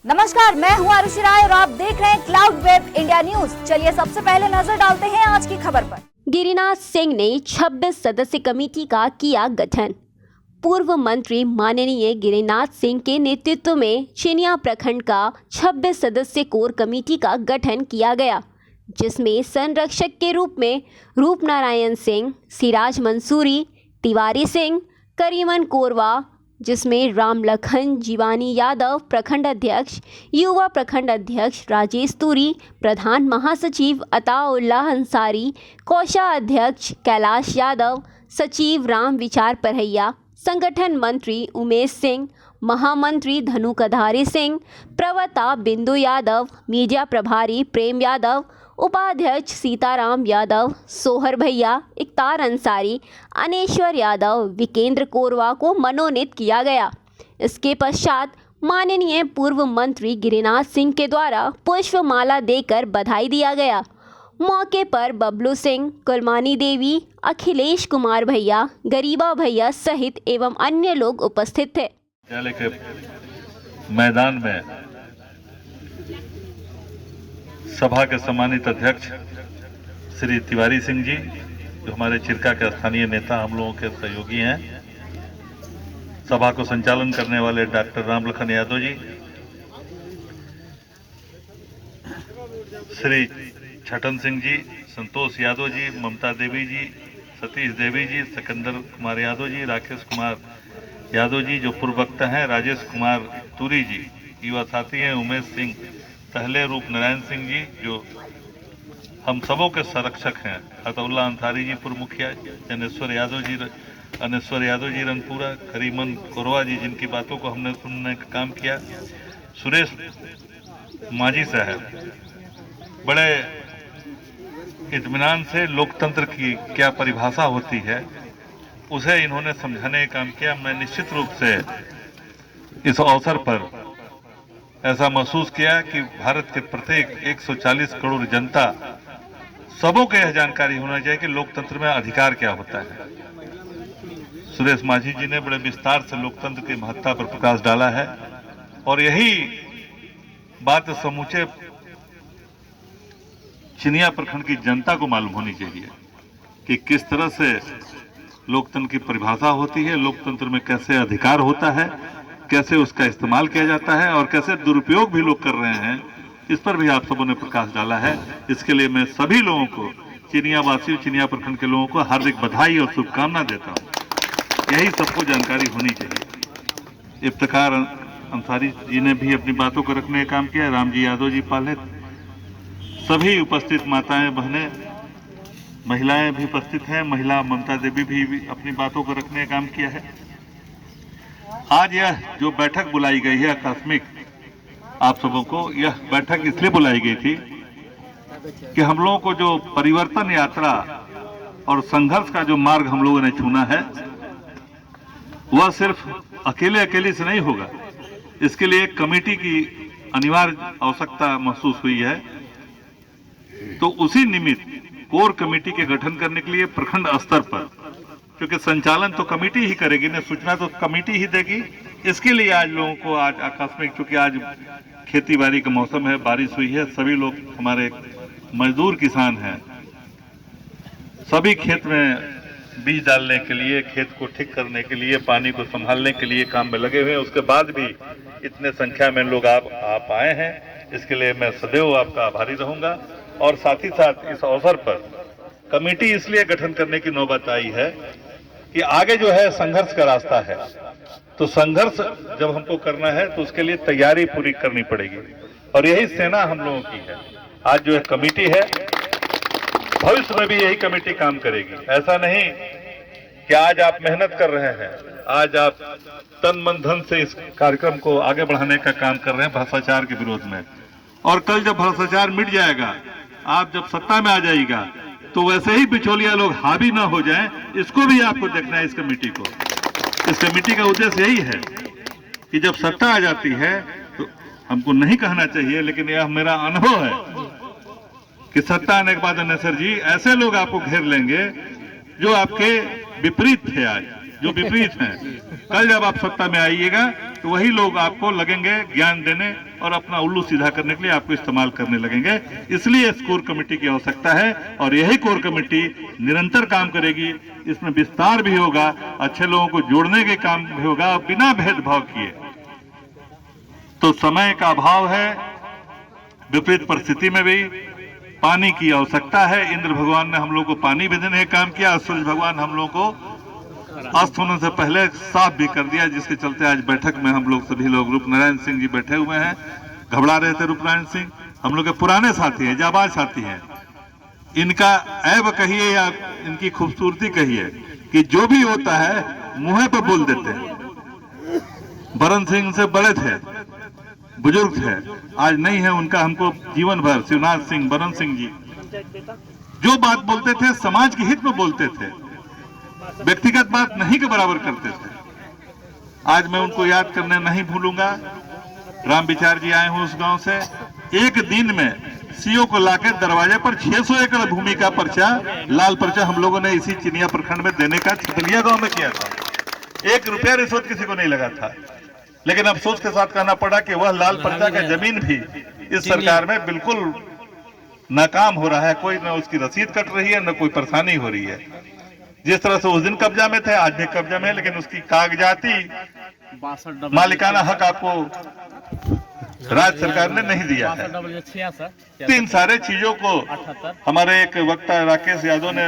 नमस्कार, मैं हूं आरुषि राय और आप देख रहे हैं क्लाउड वेब इंडिया न्यूज। चलिए सबसे पहले नजर डालते हैं आज की खबर पर। गिरिनाथ सिंह ने 26 सदस्य कमेटी का किया गठन। पूर्व मंत्री माननीय गिरिनाथ सिंह के नेतृत्व में चिनिया प्रखंड का 26 सदस्य कोर कमेटी का गठन किया गया, जिसमें संरक्षक के रूप में रूपनारायण सिंह, सिराज मंसूरी, तिवारी सिंह, करीमन कोरवा, जिसमें राम लखन जीवानी यादव प्रखंड अध्यक्ष, युवा प्रखंड अध्यक्ष राजेश तुरी, प्रधान महासचिव अताउल्ला अंसारी, कोषाध्यक्ष कैलाश यादव, सचिव राम विचार परहैया, संगठन मंत्री उमेश सिंह, महामंत्री धनु कधारी सिंह, प्रवक्ता बिंदु यादव, मीडिया प्रभारी प्रेम यादव, उपाध्यक्ष सीताराम यादव, सोहर भैया, इकतार अंसारी, अनेश्वर यादव, विकेंद्र कोरवा को मनोनीत किया गया। इसके पश्चात माननीय पूर्व मंत्री गिरिनाथ सिंह के द्वारा पुष्पमाला देकर बधाई दिया गया। मौके पर बबलू सिंह, कुलमानी देवी, अखिलेश कुमार भैया, गरीबा भैया सहित एवं अन्य लोग उपस्थित थे। विद्यालय के मैदान में सभा के सम्मानित अध्यक्ष श्री तिवारी सिंह जी, जो हमारे चिरका के स्थानीय नेता, हम लोगों के सहयोगी हैं, सभा को संचालन करने वाले डॉक्टर राम लखन यादव जी, श्री छठन सिंह जी, संतोष यादव जी, ममता देवी जी, सतीश देवी जी, सिकंदर कुमार यादव जी, राकेश कुमार यादव जी जो पूर्व वक्ता हैं, राजेश कुमार तुरी जी युवा साथी हैं, उमेश सिंह पहले, रूप नारायण सिंह जी जो हम सबों के संरक्षक हैं, अताउल्ला अंसारी जी पूर्व मुखिया, अनेश्वर यादव जी रनपुरा, करीमन कोरवा जी जिनकी बातों को हमने सुनने का काम किया, सुरेश मांझी साहब बड़े इत्मीनान से लोकतंत्र की क्या परिभाषा होती है उसे इन्होंने समझाने का काम किया। मैं निश्चित रूप से इस अवसर पर ऐसा महसूस किया कि भारत के प्रत्येक 140 करोड़ जनता सबों को यह जानकारी होना चाहिए कि लोकतंत्र में अधिकार क्या होता है। सुरेश मांझी जी ने बड़े विस्तार से लोकतंत्र की महत्ता पर प्रकाश डाला है और यही बात समूचे चिनिया प्रखंड की जनता को मालूम होनी चाहिए कि किस तरह से लोकतंत्र की परिभाषा होती है, लोकतंत्र में कैसे अधिकार होता है, कैसे उसका इस्तेमाल किया जाता है और कैसे दुरुपयोग भी लोग कर रहे हैं, इस पर भी आप सबों ने प्रकाश डाला है। इसके लिए मैं सभी लोगों को, चिनिया वासियों, चिनिया प्रखंड के लोगों को हार्दिक बधाई और शुभकामना देता हूँ। यही सबको जानकारी होनी चाहिए। इफ्तिखार अंसारी जी ने भी अपनी बातों को रखने का काम किया, रामजी यादव जी पाले, सभी उपस्थित माताएं बहनें महिलाएं भी उपस्थित हैं, महिला ममता देवी भी अपनी बातों को रखने का काम किया है। आज यह जो बैठक बुलाई गई है आकस्मिक, आप सबों को यह बैठक इसलिए बुलाई गई थी कि हम लोगों को जो परिवर्तन यात्रा और संघर्ष का जो मार्ग हम लोगों ने चुना है वह सिर्फ अकेले से नहीं होगा। इसके लिए एक कमेटी की अनिवार्य आवश्यकता महसूस हुई है। तो उसी निमित्त कोर कमेटी के गठन करने के लिए प्रखंड स्तर पर, क्योंकि संचालन तो कमेटी ही करेगी ना, सूचना तो कमेटी ही देगी, इसके लिए आज लोगों को आज आकस्मिक, क्योंकि आज खेती बाड़ी का मौसम है, बारिश हुई है, सभी लोग हमारे मजदूर किसान हैं, सभी खेत में बीज डालने के लिए, खेत को ठीक करने के लिए, पानी को संभालने के लिए काम में लगे हुए हैं। उसके बाद भी इतने संख्या में लोग आप आए हैं, इसके लिए मैं सदैव आपका आभारी रहूंगा। और साथ ही साथ इस अवसर पर कमेटी इसलिए गठन करने की नौबत आई है कि आगे जो है संघर्ष का रास्ता है, तो संघर्ष जब हमको करना है तो उसके लिए तैयारी पूरी करनी पड़ेगी और यही सेना हम लोगों की है। आज जो है कमेटी है, भविष्य में भी यही कमेटी काम करेगी। ऐसा नहीं कि आज आप मेहनत कर रहे हैं, आज आप तन मन धन से इस कार्यक्रम को आगे बढ़ाने का काम कर रहे हैं भ्रष्टाचार के विरोध में, और कल जब भ्रष्टाचार मिट जाएगा, आप जब सत्ता में आ जाएगा, तो वैसे ही बिचौलिया लोग हावी ना हो जाएं, इसको भी आपको देखना है। इस कमेटी को, इस कमेटी का उद्देश्य यही है कि जब सत्ता आ जाती है तो हमको नहीं कहना चाहिए, लेकिन यह मेरा अनुभव है कि सत्ता आने के बाद अनेसर जी ऐसे लोग आपको घेर लेंगे जो आपके विपरीत थे, आज जो विपरीत हैं। कल जब आप सत्ता में आइएगा तो वही लोग आपको लगेंगे ज्ञान देने और अपना उल्लू सीधा करने के लिए आपको इस्तेमाल करने लगेंगे। इसलिए इस कोर कमेटी की आवश्यकता है और यही कोर कमेटी निरंतर काम करेगी। इसमें विस्तार भी होगा, अच्छे लोगों को जोड़ने के काम भी होगा बिना भेदभाव किए। तो समय का अभाव है, विपरीत परिस्थिति में भी पानी की आवश्यकता है। इंद्र भगवान ने हम लोग को पानी भी देने का काम किया, सूर्य भगवान हम लोग को अस्त होने से पहले साफ भी कर दिया, जिसके चलते आज बैठक में हम लोग सभी लोग रूपनारायण सिंह जी बैठे हुए हैं। घबरा रहे थे रूपनारायण सिंह, हम लोग के पुराने साथी हैं, जाबाज साथी हैं। इनका ऐब कहिए या इनकी खूबसूरती कहिए कि जो भी होता है मुंह पे बोल देते हैं। बरन सिंह से बड़े थे, बुजुर्ग थे, आज नहीं है उनका। हमको जीवन भर शिवनाथ सिंह, बरन सिंह जी जो बात बोलते थे समाज के हित में बोलते थे, व्यक्तिगत बात नहीं के बराबर करते थे। आज मैं उनको याद करने नहीं भूलूंगा। राम विचार जी आए हैं उस गांव से, एक दिन में सीओ को लाकर दरवाजे पर 600 एकड़ भूमि का पर्चा, लाल पर्चा हम लोगों ने इसी चिनिया प्रखंड में देने का छितलिया गांव में किया था। 1 रुपया रिश्वत किसी को नहीं लगा था, लेकिन अफसोस के साथ कहना पड़ा कि वह लाल पर्चा का जमीन भी इस सरकार में बिल्कुल नाकाम हो रहा है। कोई न उसकी रसीद कट रही है, न कोई परेशानी हो रही है। जिस तरह से उस दिन कब्जा में थे, आज भी कब्जा में है, लेकिन उसकी कागजाती मालिकाना हक आपको राज्य सरकार ने नहीं दिया है। तो इन सारे चीजों को हमारे एक वक्ता राकेश यादव ने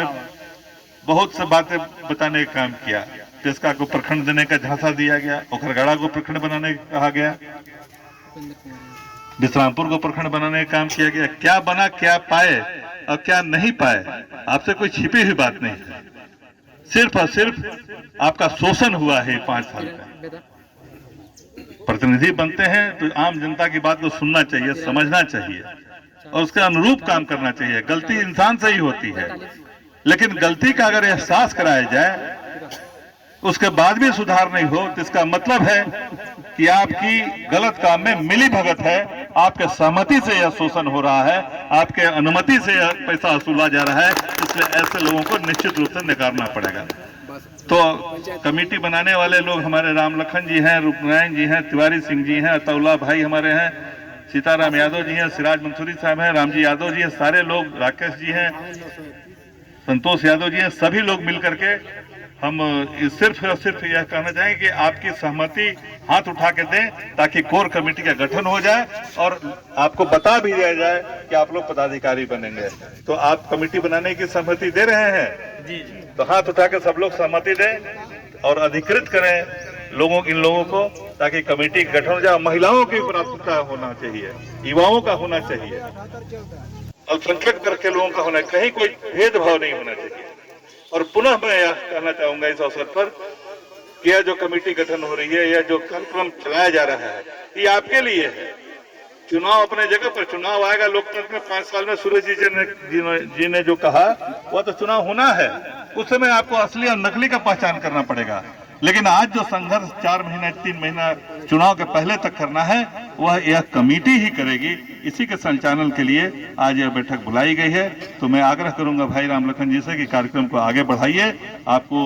बहुत से बातें बताने का काम किया। टेस्का को प्रखंड देने का झांसा दिया गया, ओखरगढ़ा को प्रखंड बनाने का कहा गया, विश्रामपुर को प्रखंड बनाने का काम किया गया। क्या बना, क्या पाए और क्या नहीं पाए, आपसे कोई छिपी हुई बात नहीं है। सिर्फ और सिर्फ आपका शोषण हुआ है 5 साल का। प्रतिनिधि बनते हैं तो आम जनता की बात को सुनना चाहिए, समझना चाहिए और उसके अनुरूप काम करना चाहिए। गलती इंसान से ही होती है, लेकिन गलती का अगर एहसास कराया जाए उसके बाद भी सुधार नहीं हो तो इसका मतलब है कि आपकी गलत काम में मिली भगत है, आपके सहमति से यह शोषण हो रहा है, आपके अनुमति से यह पैसा वसूला जा रहा है। इसलिए ऐसे लोगों को निश्चित रूप से नकारना पड़ेगा। तो कमेटी बनाने वाले लोग हमारे राम लखन जी हैं, रूपनारायण जी हैं, तिवारी सिंह जी हैं, अतौला भाई हमारे हैं, सीताराम यादव जी हैं, सिराज मंसूरी साहब हैं, रामजी यादव जी हैं, सारे लोग, राकेश जी हैं, संतोष यादव जी हैं, सभी लोग मिलकर के हम सिर्फ और सिर्फ यह कहना चाहेंगे कि आपकी सहमति हाथ उठा के दें ताकि कोर कमेटी का गठन हो जाए और आपको बता भी दिया जाए कि आप लोग पदाधिकारी बनेंगे। तो आप कमेटी बनाने की सहमति दे रहे हैं? जी। तो हाथ उठा के सब लोग सहमति दें और अधिकृत करें इन लोगों को ताकि कमेटी का गठन हो जाए। महिलाओं की प्राथमिकता होना चाहिए, युवाओं का होना चाहिए, अल्पसंख्यक वर्ग के लोगों का होना, कहीं कोई भेदभाव नहीं होना चाहिए। और पुनः मैं यह कहना चाहूंगा इस अवसर पर कि यह जो कमेटी गठन हो रही है, यह जो कार्यक्रम चलाया जा रहा है, ये आपके लिए है। चुनाव अपने जगह पर, चुनाव आएगा लोकतंत्र में 5 साल में। सूरज जी ने जो कहा वह तो चुनाव होना है, उस समय आपको असली और नकली का पहचान करना पड़ेगा। लेकिन आज जो संघर्ष 4 महीना 3 महीना चुनाव के पहले तक करना है वह यह कमेटी ही करेगी। इसी के संचालन के लिए आज यह बैठक बुलाई गई है। तो मैं आग्रह करूंगा भाई राम लखन जी से कि कार्यक्रम को आगे बढ़ाइए। आपको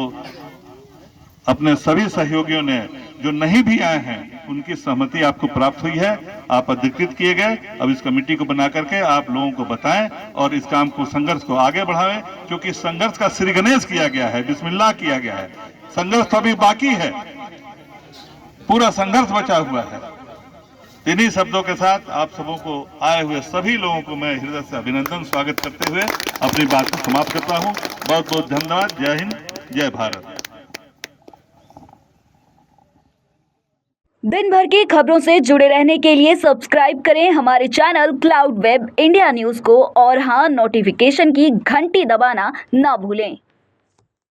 अपने सभी सहयोगियों ने जो नहीं भी आए हैं उनकी सहमति आपको प्राप्त हुई है, आप अधिकृत किए गए। अब इस कमेटी को बना करके आप लोगों को बताएं और इस काम को, संघर्ष को आगे बढ़ाएं, क्योंकि संघर्ष का श्री गणेश किया गया है, बिस्मिल्लाह किया गया है। संघर्ष तो अभी बाकी है, पूरा संघर्ष बचा हुआ है। इन्हीं शब्दों के साथ आप सबों को, आए हुए सभी लोगों को मैं हृदय से अभिनंदन, स्वागत करते हुए अपनी बात को समाप्त करता हूं। बहुत बहुत धन्यवाद। जय हिंद, जय भारत। दिन भर की खबरों से जुड़े रहने के लिए सब्सक्राइब करें हमारे channel cloud web India news को और हाँ, नोटिफिकेशन की घंटी दबाना ना भूलें।